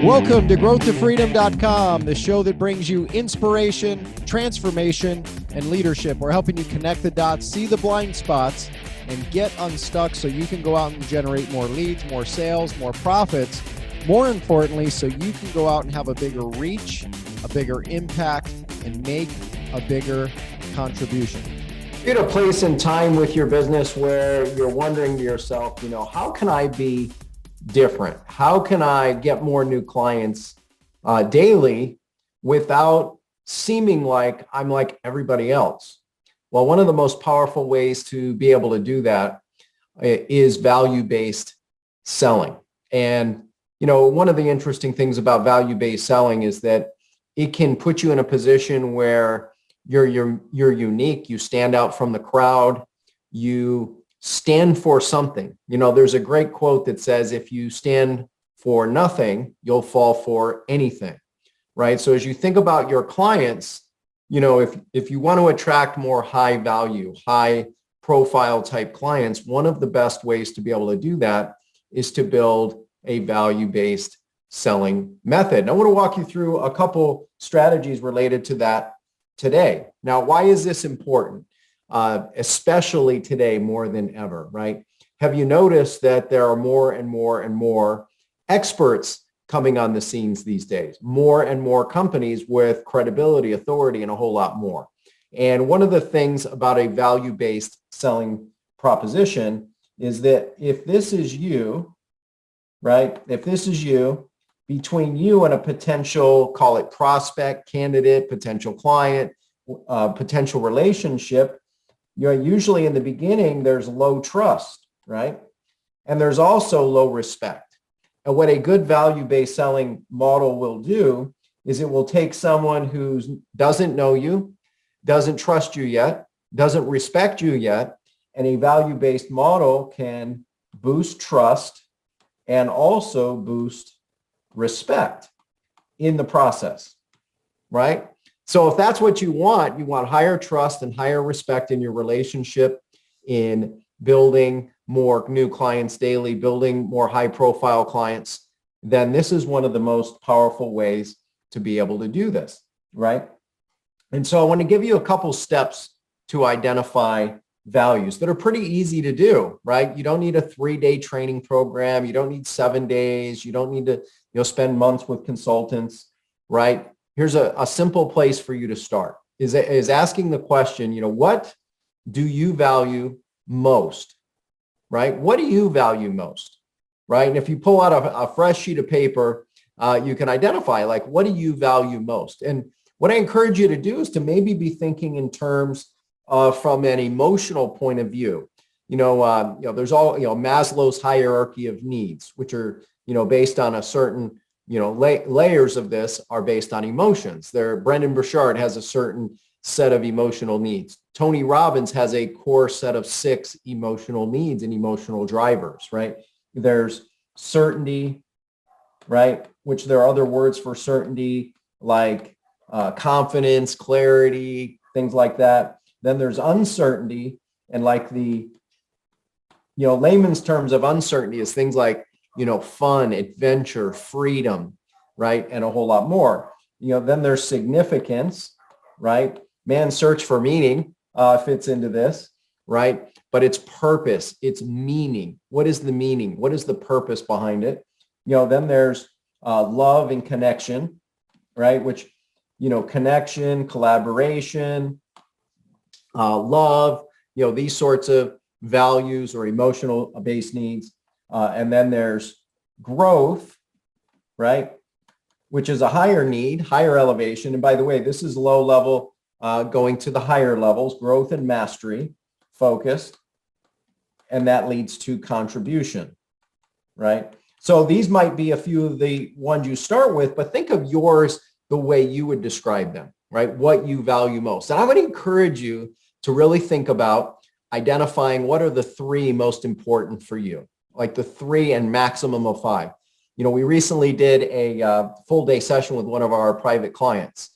Welcome to growthtofreedom.com, the show that brings you inspiration, transformation, and leadership. We're helping you connect the dots, see the blind spots, and get unstuck so you can go out and generate more leads, more sales, more profits. More importantly, so you can go out and have a bigger reach, a bigger impact, and make a bigger contribution. You're at a place in time with your business where you're wondering to yourself, how can I be different? How can I get more new clients daily without seeming like I'm like everybody else? Well, one of the most powerful ways to be able to do that is value-based selling. And, one of the interesting things about value-based selling is that it can put you in a position where you're unique, you stand out from the crowd, you stand for something. There's a great quote that says, if you stand for nothing, you'll fall for anything, right? So as you think about your clients, if you want to attract more high value, high profile type clients, one of the best ways to be able to do that is to build a value-based selling method. And I want to walk you through a couple strategies related to that today. Now, why is this important? Especially today more than ever, right? Have you noticed that there are more and more and more experts coming on the scenes these days? More and more companies with credibility, authority, and a whole lot more. And one of the things about a value-based selling proposition is that if this is you, right? If this is you, between you and a potential, call it prospect, candidate, potential client, potential relationship, usually in the beginning, there's low trust, right? And there's also low respect. And what a good value-based selling model will do is it will take someone who doesn't know you, doesn't trust you yet, doesn't respect you yet, and a value-based model can boost trust and also boost respect in the process, right? So if that's what you want higher trust and higher respect in your relationship, in building more new clients daily, building more high profile clients, then this is one of the most powerful ways to be able to do this, right? And so I want to give you a couple steps to identify values that are pretty easy to do, right? You don't need a 3-day training program. You don't need 7 days. You don't need to spend months with consultants, right? Here's a simple place for you to start is asking the question, what do you value most, right? What do you value most, right? And if you pull out a fresh sheet of paper, you can identify like, what do you value most? And what I encourage you to do is to maybe be thinking in terms from an emotional point of view. There's Maslow's hierarchy of needs, which are, based on a certain layers of this are based on emotions. Brendan Burchard has a certain set of emotional needs. Tony Robbins has a core set of 6 emotional needs and emotional drivers, right? There's certainty, right? Which there are other words for certainty like confidence, clarity, things like that. Then there's uncertainty, and like the, layman's terms of uncertainty is things like fun, adventure, freedom, right? And a whole lot more. Then there's significance, right? Man's search for meaning fits into this, right? But it's purpose, it's meaning. What is the meaning? What is the purpose behind it? Then there's love and connection, right? Which, connection, collaboration, love, these sorts of values or emotional based needs. And then there's growth, right? Which is a higher need, higher elevation. And by the way, this is low level going to the higher levels, growth and mastery, focused. And that leads to contribution, right? So these might be a few of the ones you start with, but think of yours the way you would describe them, right? What you value most. And I would encourage you to really think about identifying what are the 3 most important for you, like the 3 and maximum of 5. We recently did a full day session with one of our private clients,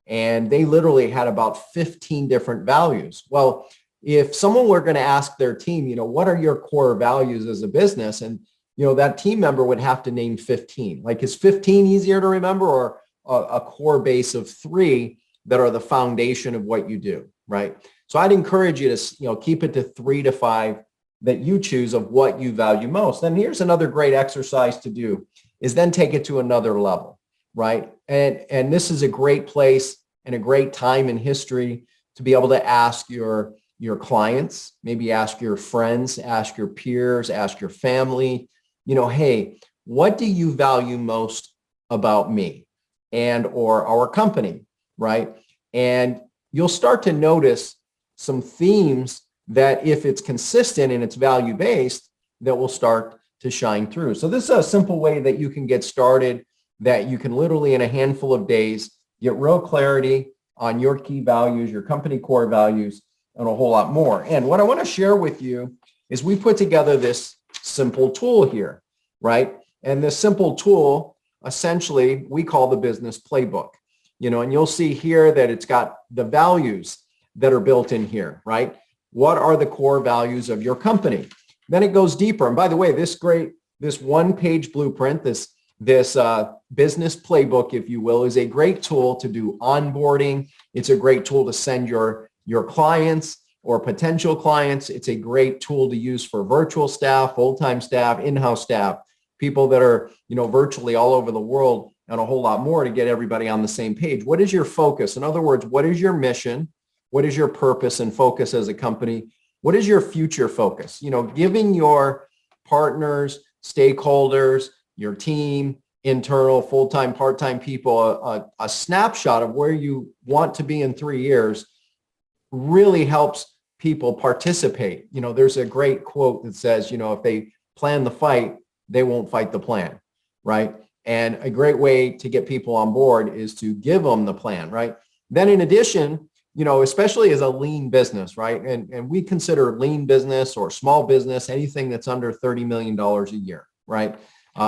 and they literally had about 15 different values. Well, if someone were going to ask their team, what are your core values as a business? And that team member would have to name 15. Like, is 15 easier to remember, or a core base of 3 that are the foundation of what you do, right? So I'd encourage you to, keep it to 3 to 5 that you choose of what you value most. And here's another great exercise to do, is then take it to another level, right? And this is a great place and a great time in history to be able to ask your clients, maybe ask your friends, ask your peers, ask your family, hey, what do you value most about me and or our company, right? And you'll start to notice some themes that, if it's consistent and it's value-based, that will start to shine through. So this is a simple way that you can get started, that you can literally in a handful of days get real clarity on your key values, your company core values, and a whole lot more. And what I want to share with you is we put together this simple tool here, right? And this simple tool, essentially, we call the Business Playbook, and you'll see here that it's got the values that are built in here, right? What are the core values of your company? Then it goes deeper. And by the way, this one-page blueprint, this business playbook, if you will, is a great tool to do onboarding. It's a great tool to send your clients or potential clients. It's a great tool to use for virtual staff, full-time staff, in-house staff, people that are, virtually all over the world, and a whole lot more, to get everybody on the same page. What is your focus? In other words, what is your mission? What is your purpose and focus as a company? What is your future focus? Giving your partners, stakeholders, your team, internal, full-time, part-time people, a snapshot of where you want to be in 3 years really helps people participate. There's a great quote that says, if they plan the fight, they won't fight the plan, right? And a great way to get people on board is to give them the plan, right? Then in addition, especially as a lean business, right? And we consider lean business or small business anything that's under $30 million a year, right?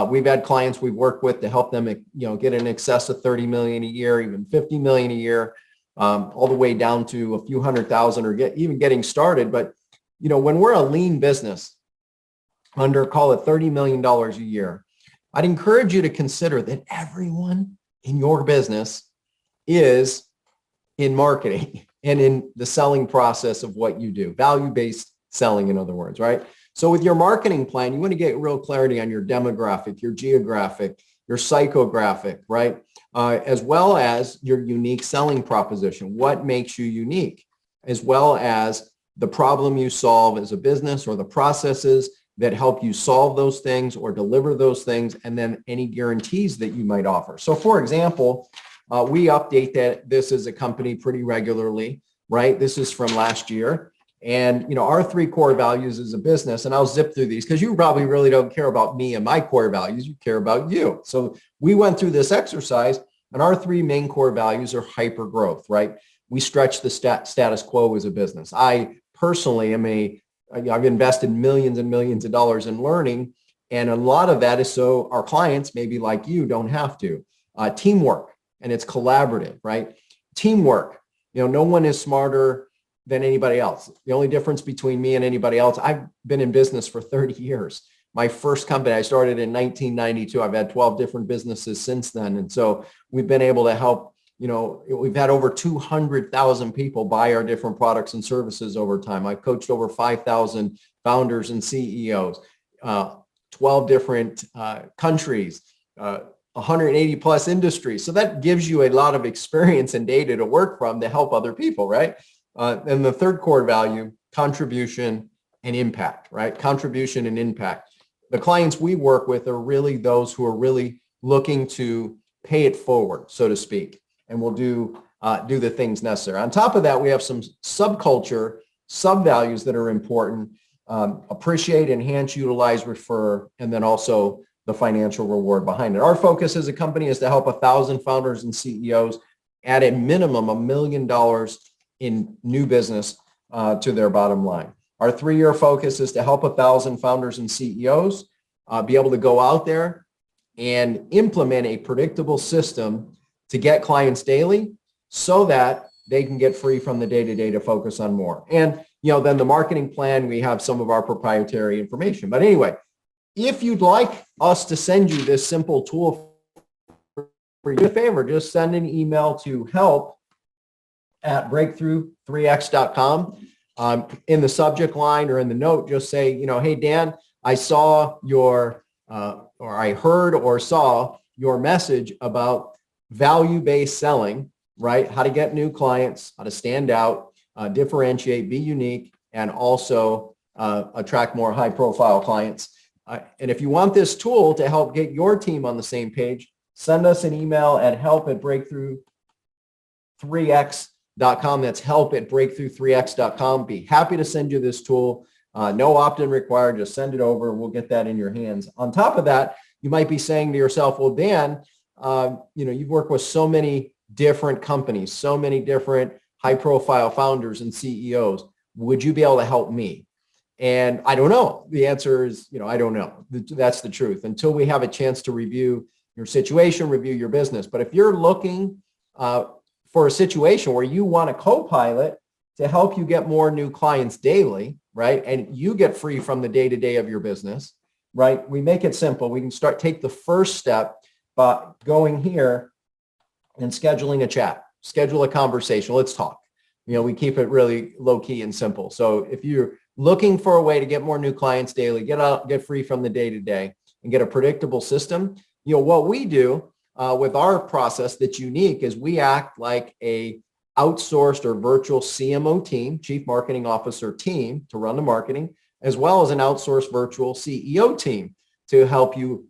We've had clients we've worked with to help them, get in excess of 30 million a year, even 50 million a year, all the way down to a few $100,000 or even getting started. But, when we're a lean business under, call it $30 million a year, I'd encourage you to consider that everyone in your business is in marketing and in the selling process of what you do, value-based selling, in other words, right? So with your marketing plan, you want to get real clarity on your demographic, your geographic, your psychographic, right? As well as your unique selling proposition. What makes you unique? As well as the problem you solve as a business, or the processes that help you solve those things or deliver those things, and then any guarantees that you might offer. So for example, we update this as a company pretty regularly, right? This is from last year. And, our 3 core values as a business, and I'll zip through these because you probably really don't care about me and my core values. You care about you. So we went through this exercise, and our 3 main core values are hyper growth, right? We stretch the status quo as a business. I personally I've invested millions and millions of dollars in learning, and a lot of that is so our clients, maybe like you, don't have to. Teamwork, and it's collaborative, right? Teamwork, no one is smarter than anybody else. The only difference between me and anybody else, I've been in business for 30 years. My first company, I started in 1992. I've had 12 different businesses since then. And so we've been able to help, we've had over 200,000 people buy our different products and services over time. I've coached over 5,000 founders and CEOs, 12 different countries, 180 plus industries. So that gives you a lot of experience and data to work from to help other people, right? And the 3rd core value, contribution and impact, right? Contribution and impact. The clients we work with are really those who are really looking to pay it forward, so to speak, and will do the things necessary. On top of that, we have some subculture, sub-values that are important: appreciate, enhance, utilize, refer, and then also the financial reward behind it. Our focus as a company is to help 1,000 founders and CEOs add a minimum $1 million in new business to their bottom line. Our 3-year focus is to help 1,000 founders and CEOs be able to go out there and implement a predictable system to get clients daily, so that they can get free from the day-to-day to focus on more. And then the marketing plan, we have some of our proprietary information. But anyway, If you'd like us to send you this simple tool, for you a favor, just send an email to help@breakthrough3x.com. In the subject line or in the note, just say, hey, Dan, I saw your, or I heard or saw your message about value-based selling, right? How to get new clients, how to stand out, differentiate, be unique, and also attract more high-profile clients. And if you want this tool to help get your team on the same page, send us an email at help@breakthrough3x.com. That's help@breakthrough3x.com. Be happy to send you this tool. No opt-in required. Just send it over and we'll get that in your hands. On top of that, you might be saying to yourself, well, Dan, you've worked with so many different companies, so many different high-profile founders and CEOs. Would you be able to help me? And I don't know. The answer is, I don't know. That's the truth until we have a chance to review your situation, review your business. But if you're looking for a situation where you want a co-pilot to help you get more new clients daily, right? And you get free from the day-to-day of your business, right? We make it simple. We can take the first step by going here and scheduling a chat, schedule a conversation. Let's talk. We keep it really low key and simple. So if you're looking for a way to get more new clients daily, get free from the day-to-day and get a predictable system, what we do with our process that's unique is we act like a outsourced or virtual CMO team, Chief Marketing Officer team to run the marketing, as well as an outsourced virtual CEO team to help you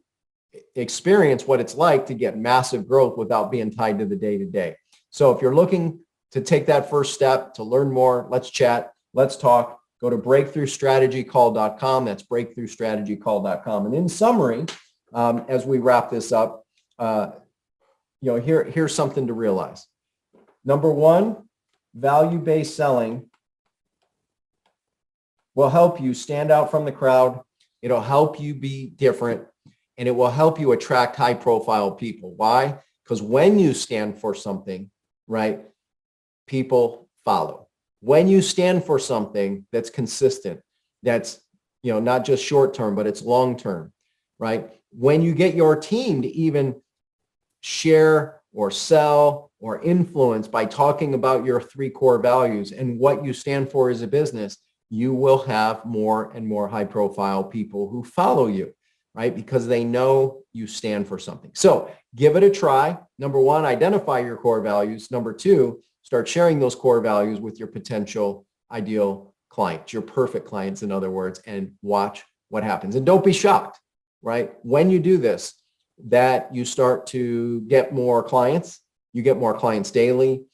experience what it's like to get massive growth without being tied to the day-to-day. So if you're looking to take that first step, to learn more, let's chat, let's talk. Go to breakthroughstrategycall.com. That's breakthroughstrategycall.com. And in summary, as we wrap this up, here's something to realize. Number one, value-based selling will help you stand out from the crowd. It'll help you be different, and it will help you attract high-profile people. Why? Because when you stand for something, right, people follow. When you stand for something that's consistent, that's, not just short-term, but it's long-term, right? When you get your team to even share or sell or influence by talking about your 3 core values and what you stand for as a business, you will have more and more high-profile people who follow you, right? Because they know you stand for something. So give it a try. Number one, identify your core values. Number two, start sharing those core values with your potential ideal clients, your perfect clients, in other words, and watch what happens. And don't be shocked, right? When you do this, that you start to get more clients, you get more clients daily.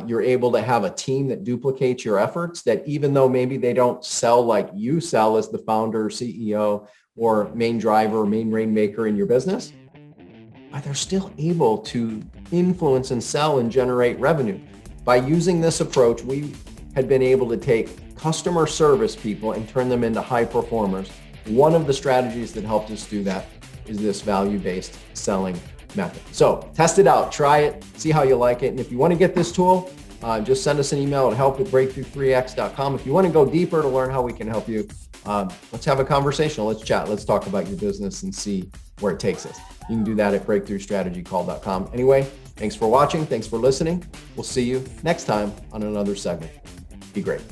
You're able to have a team that duplicates your efforts, that even though maybe they don't sell like you sell as the founder, CEO, or main driver, or main rainmaker in your business, but they're still able to influence and sell and generate revenue. By using this approach, we had been able to take customer service people and turn them into high performers. One of the strategies that helped us do that is this value-based selling method. So test it out, try it, see how you like it. And if you want to get this tool, just send us an email at help@breakthrough3x.com. If you want to go deeper to learn how we can help you, let's have a conversation. Let's chat. Let's talk about your business and see where it takes us. You can do that at breakthroughstrategycall.com. Anyway, thanks for watching. Thanks for listening. We'll see you next time on another segment. Be great.